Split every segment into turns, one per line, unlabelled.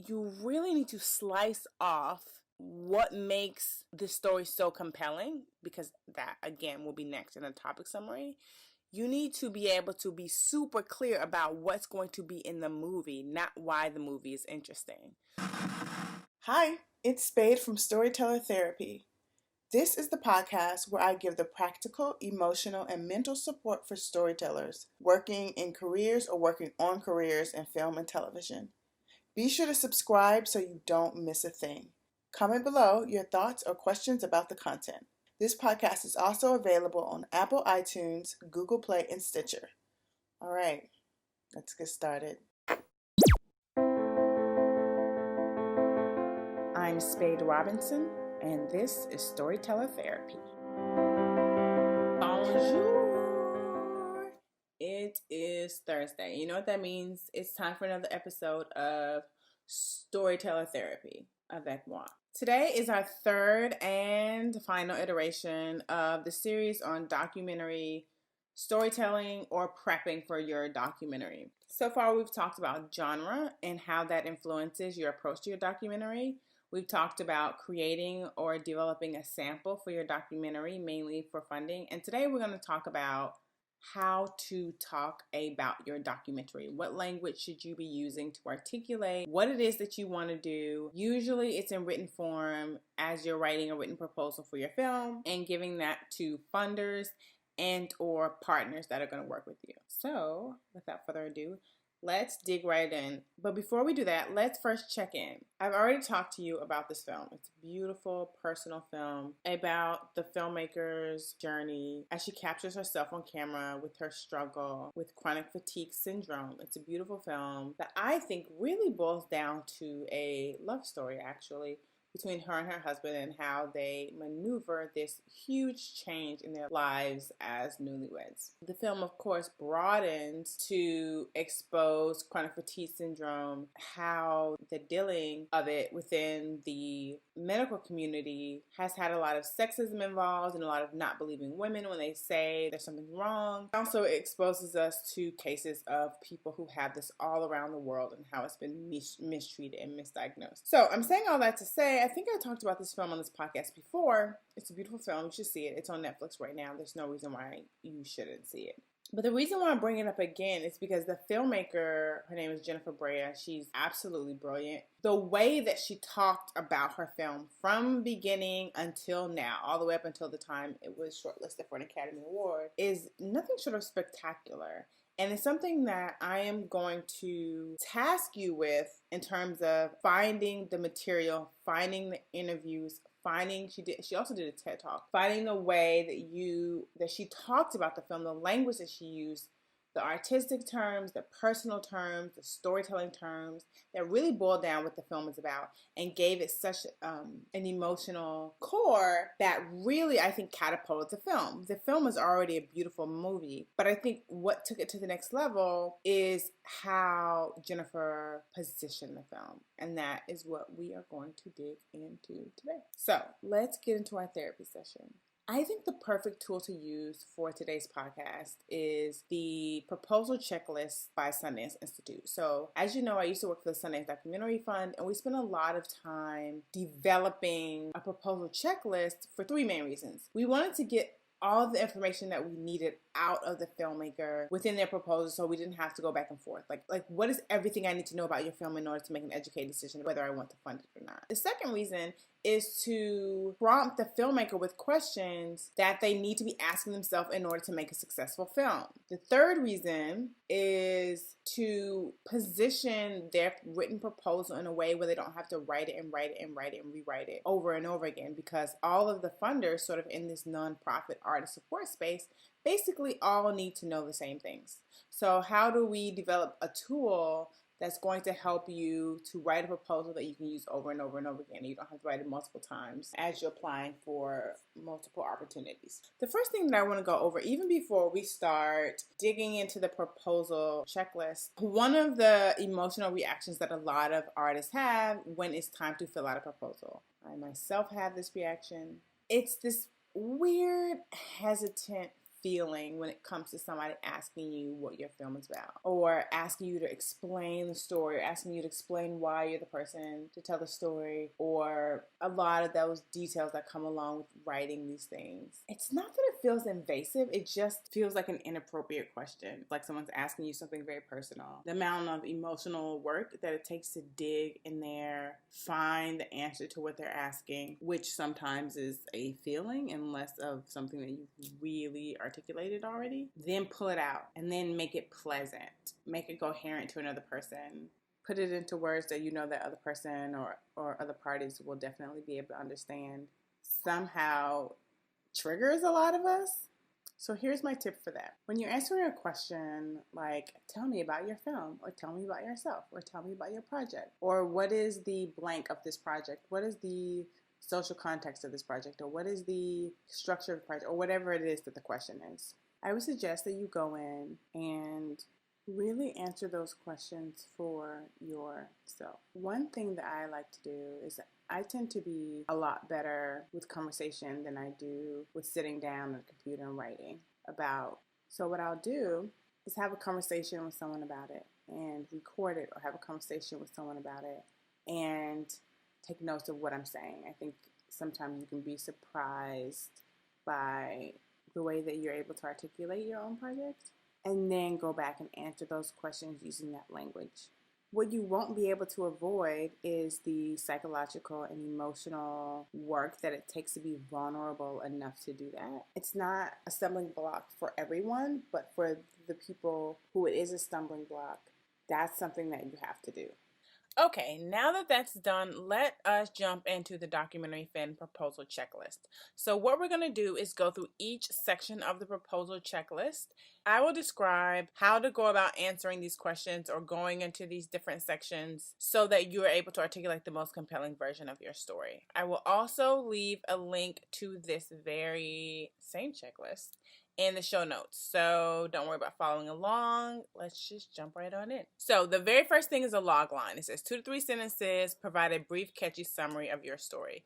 you really need to slice off what makes this story so compelling, because that, again, will be next in the topic summary. You need to be able to be super clear about what's going to be in the movie, not why the movie is interesting. Hi, it's Spade from Storyteller Therapy. This is the podcast where I give the practical, emotional, and mental support for storytellers working in careers or working on careers in film and television. Be sure to subscribe so you don't miss a thing. Comment below your thoughts or questions about the content. This podcast is also available on Apple iTunes, Google Play, and Stitcher. All right, let's get started. I'm Spade Robinson, and this is Storyteller Therapy. Bonjour! It is Thursday. You know what that means? It's time for another episode of Storyteller Therapy avec moi. Today is our third and final iteration of the series on documentary storytelling or prepping for your documentary. So far, we've talked about genre and how that influences your approach to your documentary. We've talked about creating or developing a sample for your documentary, mainly for funding. And today we're going to talk about how to talk about your documentary. What language should you be using to articulate what it is that you want to do? Usually it's in written form as you're writing a written proposal for your film and giving that to funders and or partners that are going to work with you. So without further ado, let's dig right in. But before we do that, let's first check in. I've already talked to you about this film. It's a beautiful personal film about the filmmaker's journey as she captures herself on camera with her struggle with chronic fatigue syndrome. It's a beautiful film that I think really boils down to a love story, actually, between her and her husband and how they maneuver this huge change in their lives as newlyweds. The film, of course, broadens to expose chronic fatigue syndrome, how the dealing of it within the medical community has had a lot of sexism involved and a lot of not believing women when they say there's something wrong. Also, it exposes us to cases of people who have this all around the world and how it's been mistreated and misdiagnosed. So I'm saying all that to say, I think I talked about this film on this podcast before. It's a beautiful film. You should see it. It's on Netflix right now. There's no reason why you shouldn't see it. But the reason why I'm bringing it up again is because the filmmaker, her name is Jennifer Brea. She's absolutely brilliant. The way that she talked about her film from beginning until now, all the way up until the time it was shortlisted for an Academy Award, is nothing short of spectacular. And it's something that I am going to task you with in terms of finding the material, finding the interviews, she also did a TED Talk, finding the way that she talked about the film, the language that she used, the artistic terms, the personal terms, the storytelling terms that really boiled down what the film is about and gave it such an emotional core that really, I think, catapulted the film. The film is already a beautiful movie, but I think what took it to the next level is how Jennifer positioned the film. And that is what we are going to dig into today. So let's get into our therapy session. I think the perfect tool to use for today's podcast is the proposal checklist by Sundance Institute. So as you know, I used to work for the Sundance Documentary Fund, and we spent a lot of time developing a proposal checklist for three main reasons. We wanted to get all the information that we needed out of the filmmaker within their proposal so we didn't have to go back and forth. Like what is everything I need to know about your film in order to make an educated decision whether I want to fund it or not? The second reason is to prompt the filmmaker with questions that they need to be asking themselves in order to make a successful film. The third reason is to position their written proposal in a way where they don't have to write it and rewrite it over and over again, because all of the funders sort of in this nonprofit artist support space basically all need to know the same things. So how do we develop a tool that's going to help you to write a proposal that you can use over and over and over again? You don't have to write it multiple times as you're applying for multiple opportunities. The first thing that I want to go over, even before we start digging into the proposal checklist, one of the emotional reactions that a lot of artists have when it's time to fill out a proposal. I myself have this reaction. It's this weird, hesitant feeling when it comes to somebody asking you what your film is about, or asking you to explain the story, or asking you to explain why you're the person to tell the story, or a lot of those details that come along with writing these things. It's not that it feels invasive, it just feels like an inappropriate question, like someone's asking you something very personal. The amount of emotional work that it takes to dig in there, find the answer to what they're asking, which sometimes is a feeling and less of something that you've really articulated already, then pull it out and then make it pleasant, make it coherent to another person, put it into words that you know that other person or other parties will definitely be able to understand, somehow triggers a lot of us. So here's my tip for that. When you're answering a question like, tell me about your film, or tell me about yourself, or tell me about your project, or what is the blank of this project, what is the social context of this project, or what is the structure of the project, or whatever it is that the question is, I would suggest that you go in and really answer those questions for yourself. One thing that I like to do is I tend to be a lot better with conversation than I do with sitting down on a computer and writing about. So what I'll do is have a conversation with someone about it and record it, or have a conversation with someone about it and take notes of what I'm saying. I think sometimes you can be surprised by the way that you're able to articulate your own project, and then go back and answer those questions using that language. What you won't be able to avoid is the psychological and emotional work that it takes to be vulnerable enough to do that. It's not a stumbling block for everyone, but for the people who it is a stumbling block, that's something that you have to do. Okay, now that that's done, let us jump into the documentary fan proposal checklist. So what we're going to do is go through each section of the proposal checklist. I will describe how to go about answering these questions or going into these different sections so that you are able to articulate the most compelling version of your story. I will also leave a link to this very same checklist in the show notes. So don't worry about following along. Let's just jump right on in. So the very first thing is a log line. It says 2 to 3 sentences, provide a brief, catchy summary of your story.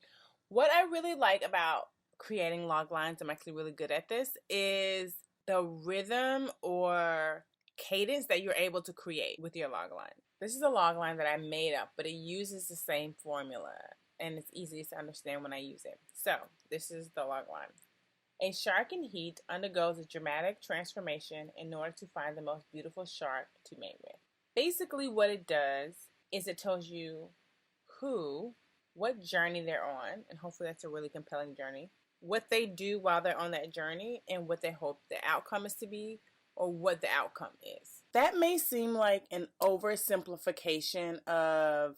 What I really like about creating log lines, I'm actually really good at this, is the rhythm or cadence that you're able to create with your log line. This is a log line that I made up, but it uses the same formula, and it's easy to understand when I use it. So this is the log line. A shark in heat undergoes a dramatic transformation in order to find the most beautiful shark to mate with. Basically what it does is it tells you what journey they're on, and hopefully that's a really compelling journey, what they do while they're on that journey, and what they hope the outcome is to be, or what the outcome is. That may seem like an oversimplification of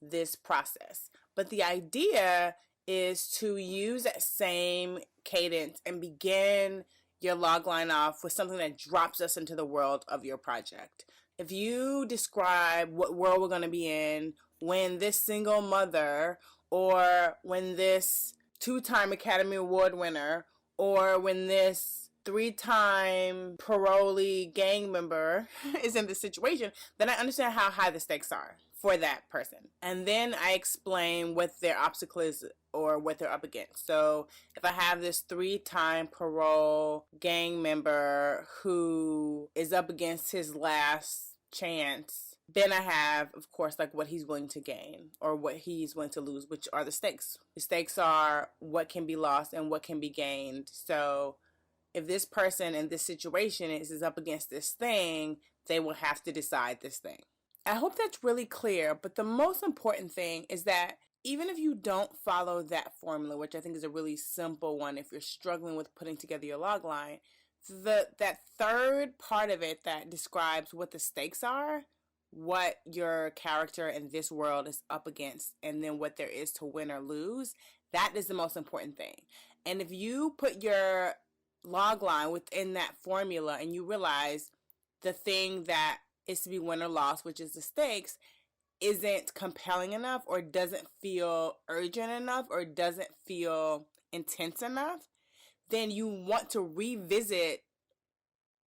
this process, but the idea is to use that same cadence and begin your log line off with something that drops us into the world of your project. If you describe what world we're going to be in when this single mother, or when this 2-time Academy Award winner, or when this 3-time parolee gang member is in this situation, then I understand how high the stakes are for that person. And then I explain what their obstacle is or what they're up against. So if I have this 3-time parole gang member who is up against his last chance, then I have, of course, like what he's willing to gain or what he's willing to lose, which are the stakes. The stakes are what can be lost and what can be gained. So if this person in this situation is up against this thing, they will have to decide this thing. I hope that's really clear, but the most important thing is that even if you don't follow that formula, which I think is a really simple one if you're struggling with putting together your log line, that third part of it that describes what the stakes are, what your character in this world is up against, and then what there is to win or lose, that is the most important thing. And if you put your log line within that formula and you realize the thing that is to be win or lost, which is the stakes, isn't compelling enough or doesn't feel urgent enough or doesn't feel intense enough, then you want to revisit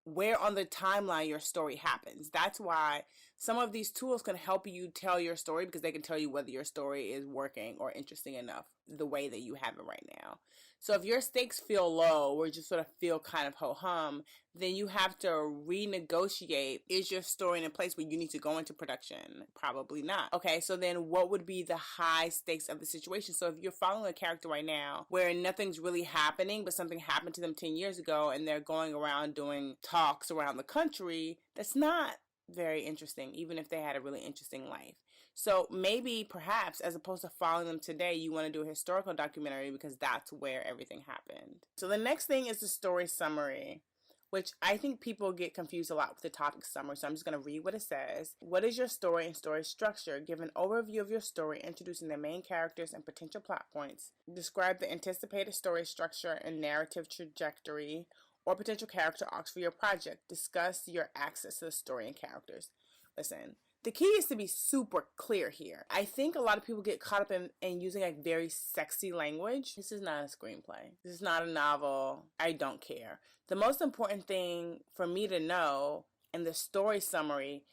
where on the timeline your story happens. That's why some of these tools can help you tell your story, because they can tell you whether your story is working or interesting enough the way that you have it right now. So if your stakes feel low or just sort of feel kind of ho-hum, then you have to renegotiate. Is your story in a place where you need to go into production? Probably not. Okay, so then what would be the high stakes of the situation? So if you're following a character right now where nothing's really happening, but something happened to them 10 years ago and they're going around doing talks around the country, that's not very interesting, even if they had a really interesting life. So maybe, perhaps, as opposed to following them today, you want to do a historical documentary because that's where everything happened. So the next thing is the story summary, which I think people get confused a lot with the topic summary. So I'm just going to read what it says. What is your story and story structure? Give an overview of your story, introducing the main characters and potential plot points. Describe the anticipated story structure and narrative trajectory or potential character arcs for your project. Discuss your access to the story and characters. Listen, the key is to be super clear here. I think a lot of people get caught up in using like very sexy language. This is not a screenplay. This is not a novel. I don't care. The most important thing for me to know in the story summary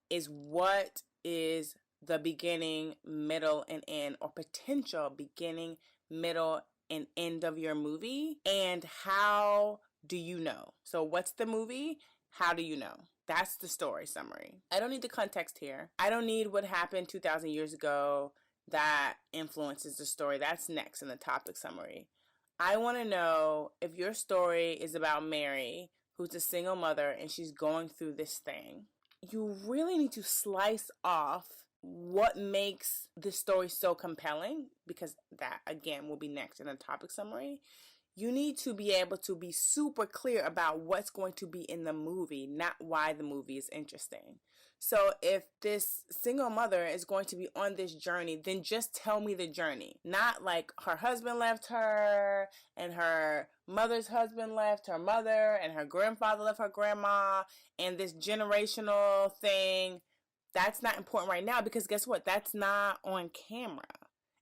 is what is the beginning, middle, and end, or potential beginning, middle, and end of your movie, and how do you know? So what's the movie? How do you know? That's the story summary. I don't need the context here. I don't need what happened 2,000 years ago that influences the story. That's next in the topic summary. I want to know if your story is about Mary, who's a single mother, and she's going through this thing. You really need to slice off what makes this story so compelling, because that, again, will be next in the topic summary. You need to be able to be super clear about what's going to be in the movie, not why the movie is interesting. So if this single mother is going to be on this journey, then just tell me the journey. Not like her husband left her and her mother's husband left her mother and her grandfather left her grandma and this generational thing. That's not important right now, because guess what? That's not on camera.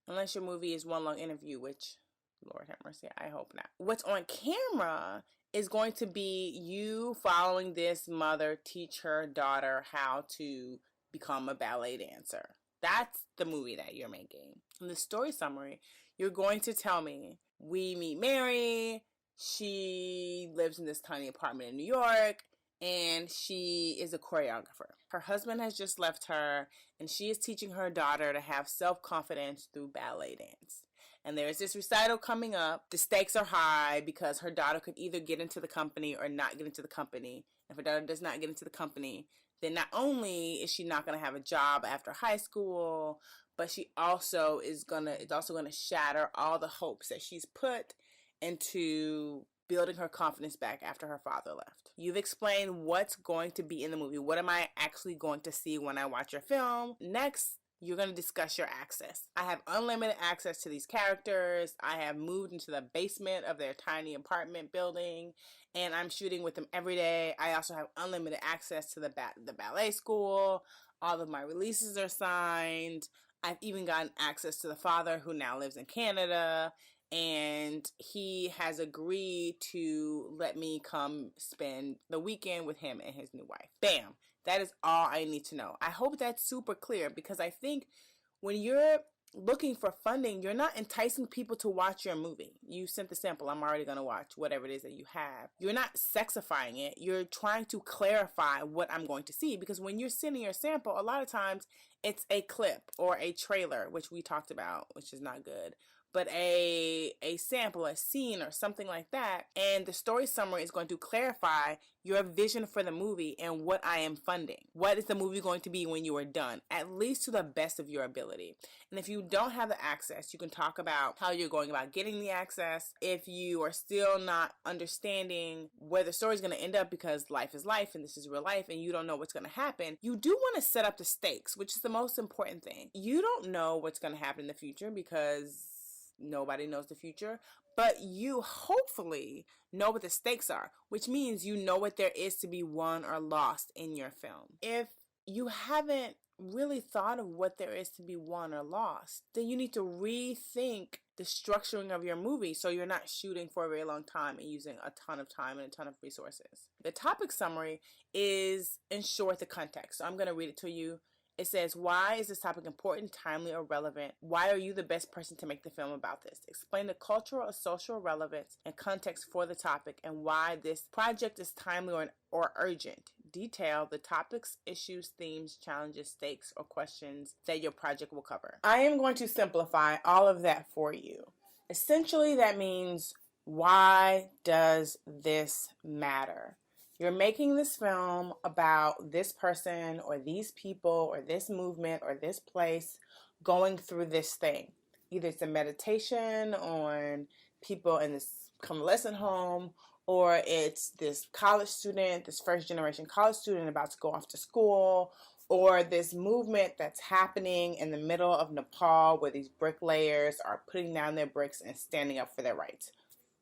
Unless your movie is one long interview, which, Lord have mercy, I hope not. What's on camera is going to be you following this mother teach her daughter how to become a ballet dancer. That's the movie that you're making. In the story summary, you're going to tell me, we meet Mary, she lives in this tiny apartment in New York, and she is a choreographer. Her husband has just left her, and she is teaching her daughter to have self-confidence through ballet dance. And there's this recital coming up. The stakes are high because her daughter could either get into the company or not get into the company. If her daughter does not get into the company, then not only is she not going to have a job after high school, but it's also going to shatter all the hopes that she's put into building her confidence back after her father left. You've explained what's going to be in the movie. What am I actually going to see when I watch your film? Next, you're going to discuss your access. I have unlimited access to these characters. I have moved into the basement of their tiny apartment building, and I'm shooting with them every day. I also have unlimited access to the ballet school. All of my releases are signed. I've even gotten access to the father, who now lives in Canada, and he has agreed to let me come spend the weekend with him and his new wife. Bam! That is all I need to know. I hope that's super clear, because I think when you're looking for funding, you're not enticing people to watch your movie. You sent the sample. I'm already going to watch whatever it is that you have. You're not sexifying it. You're trying to clarify what I'm going to see, because when you're sending your sample, a lot of times it's a clip or a trailer, which we talked about, which is not good, but a sample, a scene, or something like that. And the story summary is going to clarify your vision for the movie and what I am funding. What is the movie going to be when you are done, at least to the best of your ability. And if you don't have the access, you can talk about how you're going about getting the access. If you are still not understanding where the story is going to end up, because life is life and this is real life and you don't know what's going to happen, you do want to set up the stakes, which is the most important thing. You don't know what's going to happen in the future, because nobody knows the future, but you hopefully know what the stakes are, which means you know what there is to be won or lost in your film. If you haven't really thought of what there is to be won or lost, then you need to rethink the structuring of your movie so you're not shooting for a very long time and using a ton of time and a ton of resources. The topic summary is in short the context. So I'm going to read it to you It says, why is this topic important, timely, or relevant? Why are you the best person to make the film about this? Explain the cultural or social relevance and context for the topic and why this project is timely or urgent. Detail the topics, issues, themes, challenges, stakes, or questions that your project will cover. I am going to simplify all of that for you. Essentially, that means, why does this matter? You're making this film about this person or these people or this movement or this place going through this thing. Either it's a meditation on people in this convalescent home, or it's this college student, this first generation college student about to go off to school, or this movement that's happening in the middle of Nepal where these bricklayers are putting down their bricks and standing up for their rights.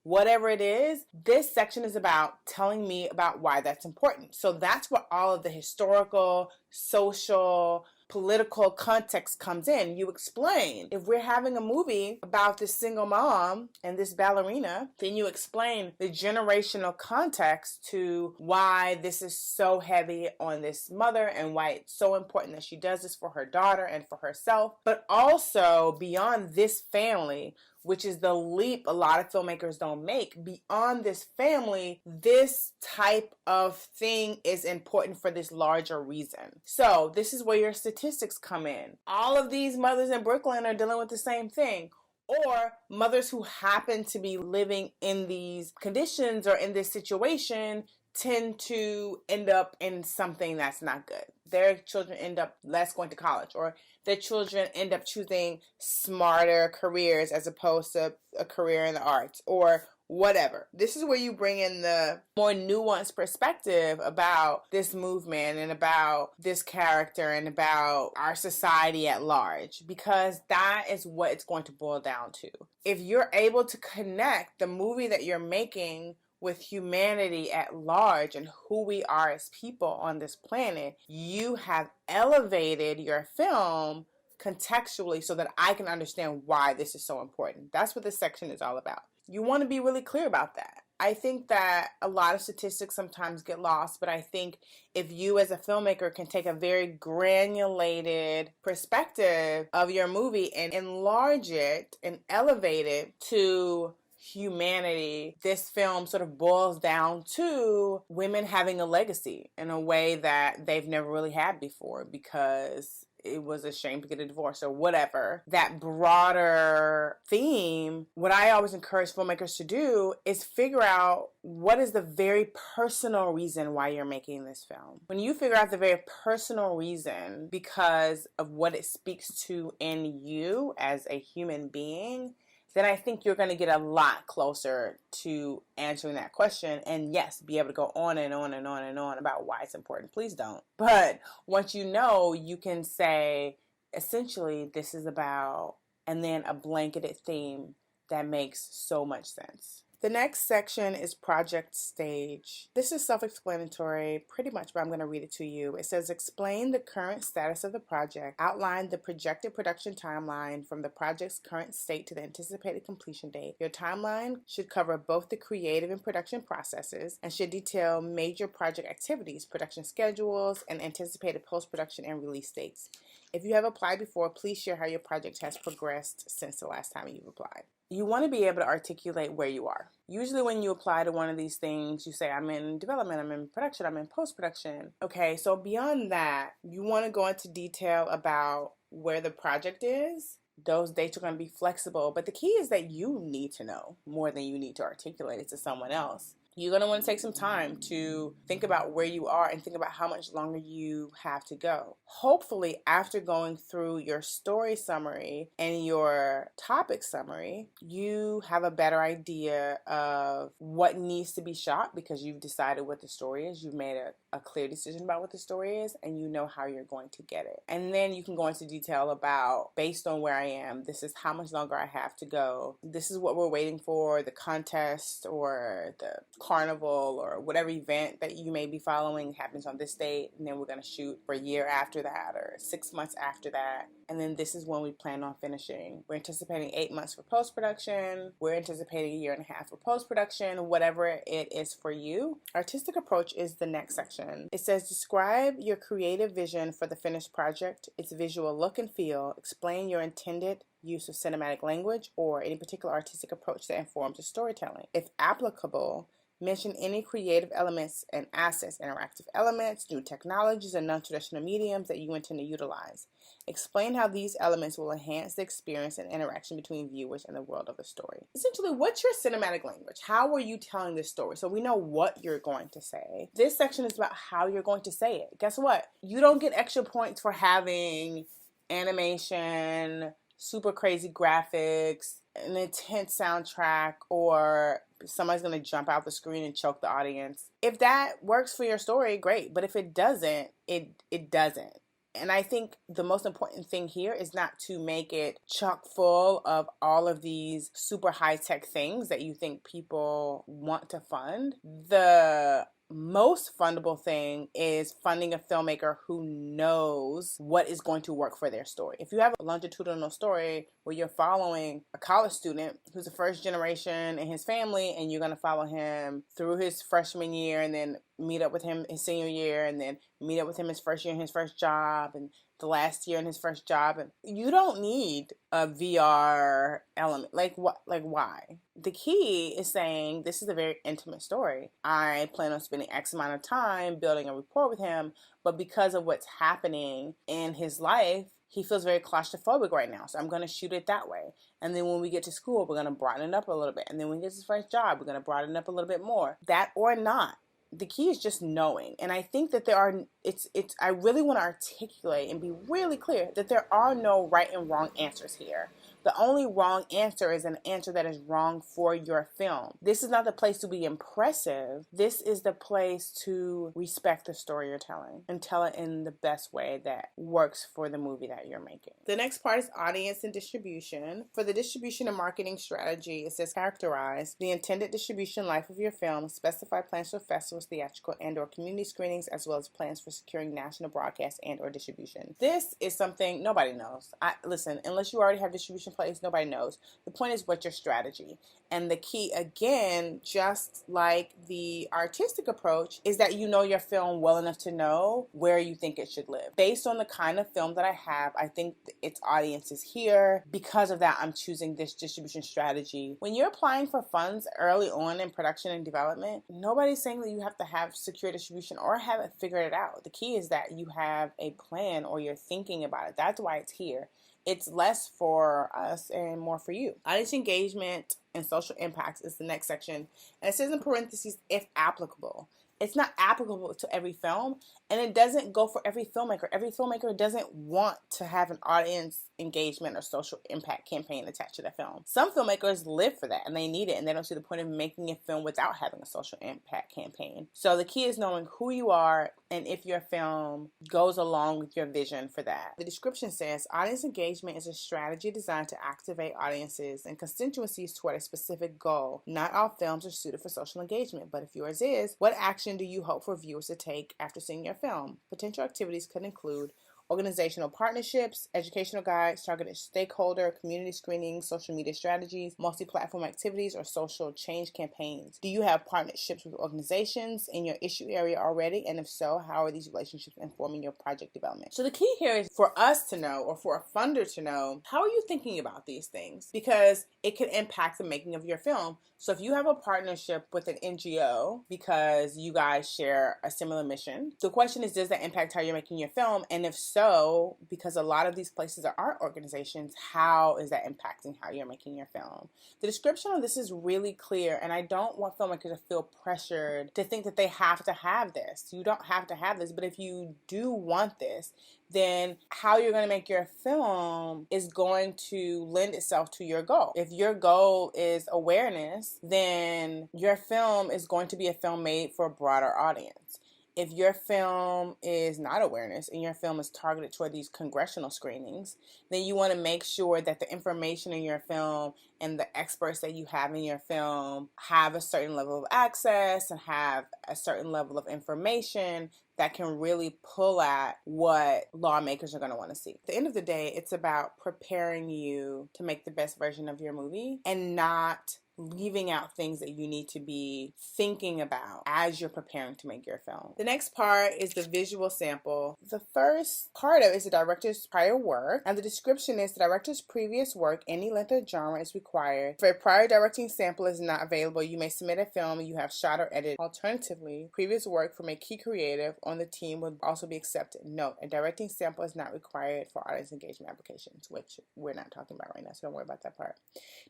Whatever it is, this section is about telling me about why that's important. So that's where all of the historical, social, political context comes in. You explain. If we're having a movie about this single mom and this ballerina, then you explain the generational context to why this is so heavy on this mother and why it's so important that she does this for her daughter and for herself. But also beyond this family, which is the leap a lot of filmmakers don't make. Beyond this family, this type of thing is important for this larger reason. So this is where your statistics come in. All of these mothers in Brooklyn are dealing with the same thing. Or mothers who happen to be living in these conditions or in this situation tend to end up in something that's not good. Their children end up less going to college, or their children end up choosing smarter careers as opposed to a career in the arts, or whatever. This is where you bring in the more nuanced perspective about this movement and about this character and about our society at large, because that is what it's going to boil down to. If you're able to connect the movie that you're making with humanity at large and who we are as people on this planet, you have elevated your film contextually so that I can understand why this is so important. That's what this section is all about. You want to be really clear about that. I think that a lot of statistics sometimes get lost, but I think if you as a filmmaker can take a very granulated perspective of your movie and enlarge it and elevate it to humanity, this film sort of boils down to women having a legacy in a way that they've never really had before because it was a shame to get a divorce or whatever. That broader theme, what I always encourage filmmakers to do is figure out what is the very personal reason why you're making this film. When you figure out the very personal reason because of what it speaks to in you as a human being, then I think you're going to get a lot closer to answering that question. And yes, be able to go on and on and on and on about why it's important. Please don't. But once you know, you can say, essentially, this is about, and then a blanketed theme that makes so much sense. The next section is project stage. This is self-explanatory pretty much, but I'm going to read it to you. It says, explain the current status of the project, outline the projected production timeline from the project's current state to the anticipated completion date. Your timeline should cover both the creative and production processes and should detail major project activities, production schedules, and anticipated post-production and release dates. If you have applied before, please share how your project has progressed since the last time you've applied. You want to be able to articulate where you are. Usually when you apply to one of these things, you say, I'm in development, I'm in production, I'm in post-production. Okay, so beyond that, you want to go into detail about where the project is. Those dates are going to be flexible, but the key is that you need to know more than you need to articulate it to someone else. You're going to want to take some time to think about where you are and think about how much longer you have to go. Hopefully, after going through your story summary and your topic summary, you have a better idea of what needs to be shot because you've decided what the story is. You've made a clear decision about what the story is, and you know how you're going to get it. And then you can go into detail about, based on where I am, this is how much longer I have to go. This is what we're waiting for, the contest or the carnival or whatever event that you may be following happens on this date, and then we're going to shoot for a year after that or 6 months after that. And then this is when we plan on finishing. We're anticipating 8 months for post-production. We're anticipating a year and a half for post-production, whatever it is for you. Artistic approach is the next section. It says, describe your creative vision for the finished project, its visual look and feel, explain your intended use of cinematic language or any particular artistic approach that informs the storytelling. If applicable, mention any creative elements and assets, interactive elements, new technologies, and non-traditional mediums that you intend to utilize. Explain how these elements will enhance the experience and interaction between viewers and the world of the story. Essentially, what's your cinematic language? How are you telling this story? So we know what you're going to say. This section is about how you're going to say it. Guess what? You don't get extra points for having animation, super crazy graphics, an intense soundtrack, or somebody's going to jump out the screen and choke the audience. If that works for your story, great. But if it doesn't, it doesn't. And I think the most important thing here is not to make it chock full of all of these super high-tech things that you think people want to fund. The most fundable thing is funding a filmmaker who knows what is going to work for their story. If you have a longitudinal story where you're following a college student who's a first generation in his family, and you're going to follow him through his freshman year and then meet up with him his senior year and then meet up with him his first year in his first job and the last year in his first job, and you don't need a VR element. Like what? Like why? The key is saying this is a very intimate story. I plan on spending X amount of time building a rapport with him, but because of what's happening in his life, he feels very claustrophobic right now. So I'm going to shoot it that way. And then when we get to school, we're going to broaden it up a little bit. And then when he gets his first job, we're going to broaden it up a little bit more. That or not. The key is just knowing. And I think that I really want to articulate and be really clear that there are no right and wrong answers here. The only wrong answer is an answer that is wrong for your film. This is not the place to be impressive. This is the place to respect the story you're telling and tell it in the best way that works for the movie that you're making. The next part is audience and distribution. For the distribution and marketing strategy, it says characterize the intended distribution life of your film, specify plans for festivals, theatrical and or community screenings, as well as plans for securing national broadcast and or distribution. This is something nobody knows. Listen, unless you already have distribution place, nobody knows. The point is, what's your strategy? And the key, again, just like the artistic approach, is that you know your film well enough to know where you think it should live. Based on the kind of film that I have, I think its audience is here. Because of that, I'm choosing this distribution strategy. When you're applying for funds early on in production and development, nobody's saying that you have to have secure distribution or haven't figured it out. The key is that you have a plan or you're thinking about it. That's why it's here. It's less for us and more for you. Audience engagement and social impacts is the next section. And it says in parentheses, if applicable. It's not applicable to every film, and it doesn't go for every filmmaker. Every filmmaker doesn't want to have an audience engagement or social impact campaign attached to their film. Some filmmakers live for that, and they need it, and they don't see the point of making a film without having a social impact campaign. So the key is knowing who you are and if your film goes along with your vision for that. The description says, audience engagement is a strategy designed to activate audiences and constituencies toward a specific goal. Not all films are suited for social engagement, but if yours is, what action do you hope for viewers to take after seeing your film? Potential activities could include organizational partnerships, educational guides, targeted stakeholder, community screenings, social media strategies, multi-platform activities, or social change campaigns. Do you have partnerships with organizations in your issue area already? And if so, how are these relationships informing your project development? So the key here is for us to know, or for a funder to know, how are you thinking about these things? Because it can impact the making of your film. So if you have a partnership with an NGO because you guys share a similar mission, the question is, does that impact how you're making your film? And if so, because a lot of these places are art organizations, how is that impacting how you're making your film? The description of this is really clear, and I don't want filmmakers to feel pressured to think that they have to have this. You don't have to have this, but if you do want this, then how you're going to make your film is going to lend itself to your goal. If your goal is awareness, then your film is going to be a film made for a broader audience. If your film is not awareness and your film is targeted toward these congressional screenings, then you want to make sure that the information in your film and the experts that you have in your film have a certain level of access and have a certain level of information that can really pull at what lawmakers are going to want to see. At the end of the day, it's about preparing you to make the best version of your movie and not leaving out things that you need to be thinking about as you're preparing to make your film. The next part is the visual sample. The first part of it is the director's prior work, and the description is the director's previous work, any length or genre is required. If a prior directing sample is not available, you may submit a film you have shot or edited. Alternatively, previous work from a key creative on the team would also be accepted. Note, a directing sample is not required for audience engagement applications, which we're not talking about right now, so don't worry about that part.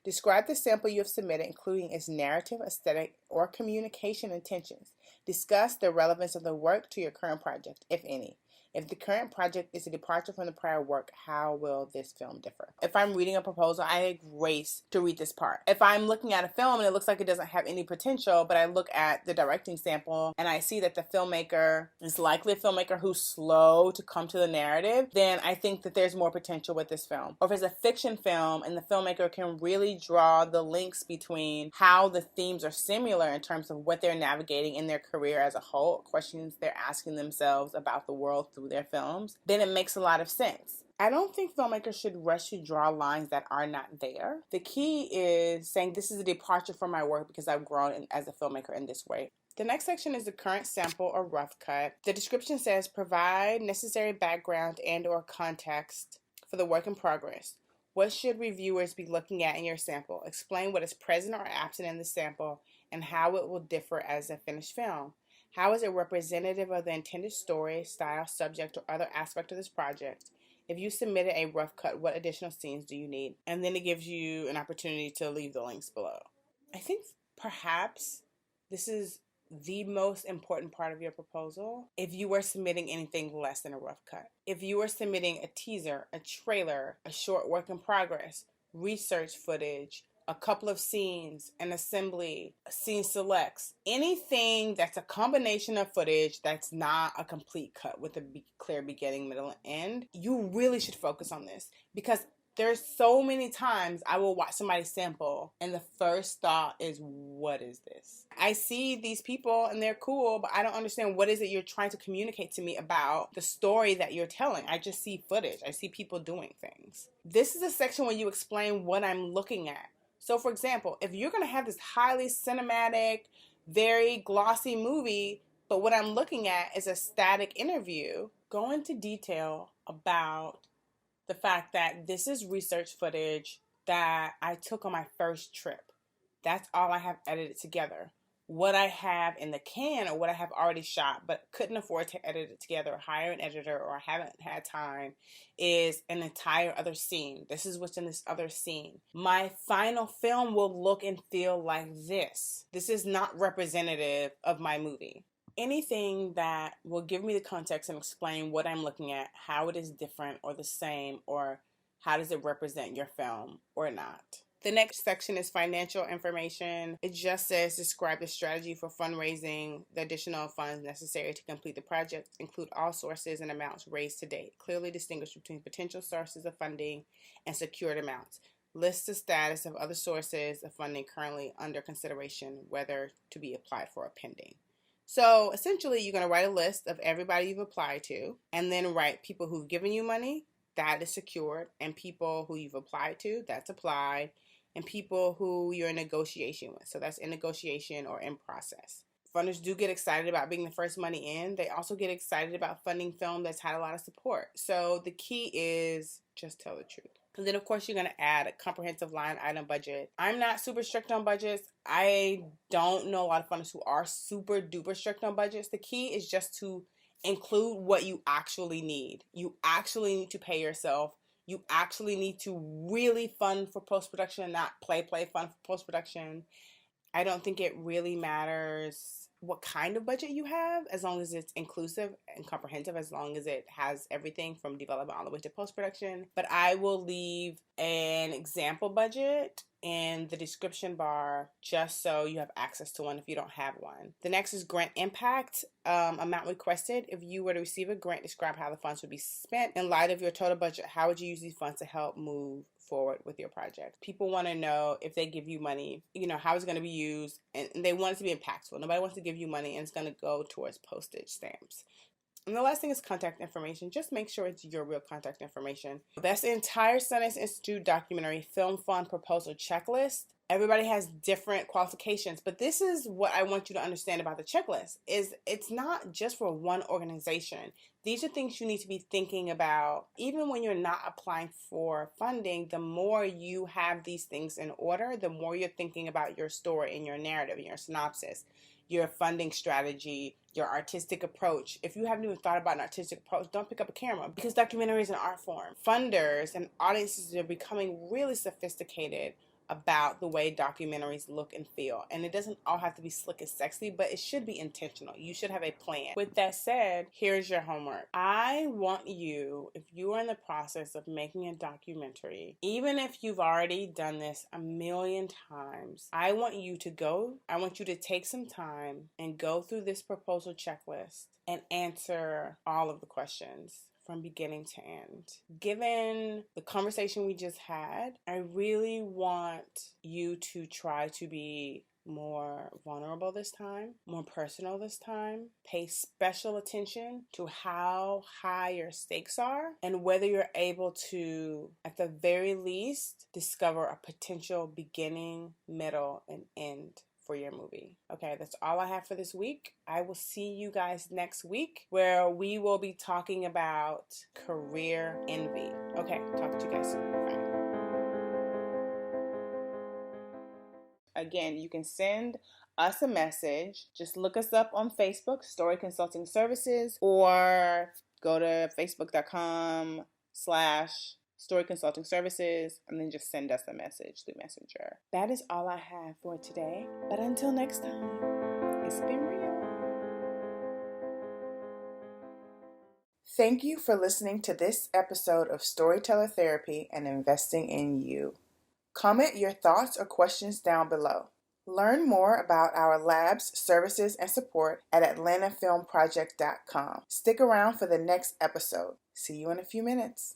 Describe the sample you have submitted, including its narrative, aesthetic, or communication intentions. Discuss the relevance of the work to your current project, if any. If the current project is a departure from the prior work, how will this film differ? If I'm reading a proposal, I grace to read this part. If I'm looking at a film and it looks like it doesn't have any potential, but I look at the directing sample and I see that the filmmaker is likely a filmmaker who's slow to come to the narrative, then I think that there's more potential with this film. Or if it's a fiction film and the filmmaker can really draw the links between how the themes are similar in terms of what they're navigating in their career as a whole, questions they're asking themselves about the world through their films, then it makes a lot of sense. I don't think filmmakers should rush to draw lines that are not there. The key is saying this is a departure from my work because I've grown as a filmmaker in this way. The next section is the current sample or rough cut. The description says provide necessary background and or context for the work in progress. What should reviewers be looking at in your sample? Explain what is present or absent in the sample and how it will differ as a finished film. How is it representative of the intended story, style, subject, or other aspect of this project? If you submitted a rough cut, what additional scenes do you need? And then it gives you an opportunity to leave the links below. I think perhaps this is the most important part of your proposal if you were submitting anything less than a rough cut. If you were submitting a teaser, a trailer, a short work in progress, research footage, a couple of scenes, an assembly, scene selects, anything that's a combination of footage that's not a complete cut with a clear beginning, middle, and end, you really should focus on this because there's so many times I will watch somebody sample and the first thought is, what is this? I see these people and they're cool, but I don't understand what is it you're trying to communicate to me about the story that you're telling. I just see footage. I see people doing things. This is a section where you explain what I'm looking at. So for example, if you're going to have this highly cinematic, very glossy movie, but what I'm looking at is a static interview, go into detail about the fact that this is research footage that I took on my first trip. That's all I have edited together. What I have in the can or what I have already shot but couldn't afford to edit it together or hire an editor or I haven't had time is an entire other scene. This is what's in this other scene. My final film will look and feel like this. This is not representative of my movie. Anything that will give me the context and explain what I'm looking at, how it is different or the same, or how does it represent your film or not. The next section is financial information. It just says describe the strategy for fundraising, the additional funds necessary to complete the project, include all sources and amounts raised to date. Clearly distinguish between potential sources of funding and secured amounts. List the status of other sources of funding currently under consideration, whether to be applied for or pending. So essentially, you're going to write a list of everybody you've applied to, and then write people who've given you money, that is secured, and people who you've applied to, that's applied, and people who you're in negotiation with. So that's in negotiation or in process. Funders do get excited about being the first money in. They also get excited about funding film that's had a lot of support. So the key is just tell the truth. And then, of course, you're going to add a comprehensive line item budget. I'm not super strict on budgets. I don't know a lot of funders who are super duper strict on budgets. The key is just to include what you actually need. You actually need to pay yourself. You actually need to really fund for post-production and not play fund for post-production. I don't think it really matters
what kind of budget you have, as long as it's inclusive and comprehensive, as long as it has everything from development all the way to post-production. But I will leave an example budget in the description bar just so you have access to one if you don't have one. The next is grant impact, amount requested. If you were to receive a grant, describe how the funds would be spent. In light of your total budget, how would you use these funds to help move forward with your project? People want to know, if they give you money, how it's going to be used, and they want it to be impactful. Nobody wants to give you money and it's going to go towards postage stamps. And the last thing is contact information. Just make sure it's your real contact information. That's the entire Sundance Institute documentary film fund proposal checklist. Everybody has different qualifications, but this is what I want you to understand about the checklist, is it's not just for one organization. These are things you need to be thinking about. Even when you're not applying for funding, the more you have these things in order, the more you're thinking about your story and your narrative and your synopsis, your funding strategy, your artistic approach. If you haven't even thought about an artistic approach, don't pick up a camera, because documentary is an art form. Funders and audiences are becoming really sophisticated about the way documentaries look and feel. And it doesn't all have to be slick and sexy, but it should be intentional. You should have a plan. With that said, here's your homework. I want you, if you are in the process of making a documentary, even if you've already done this a million times, I want you to take some time and go through this proposal checklist and answer all of the questions from beginning to end. Given the conversation we just had, I really want you to try to be more vulnerable this time, more personal this time. Pay special attention to how high your stakes are and whether you're able to, at the very least, discover a potential beginning, middle, and end for your movie. Okay, that's all I have for this week. I will see you guys next week, where we will be talking about career envy. Okay, talk to you guys soon. Bye.
Again, you can send us a message. Just look us up on Facebook, Story Consulting Services, or go to facebook.com/Story Consulting Services, and then just send us a message through Messenger. That is all I have for today. But until next time, it's been real. Thank you for listening to this episode of Storyteller Therapy and Investing in You. Comment your thoughts or questions down below. Learn more about our labs, services, and support at atlantafilmproject.com. Stick around for the next episode. See you in a few minutes.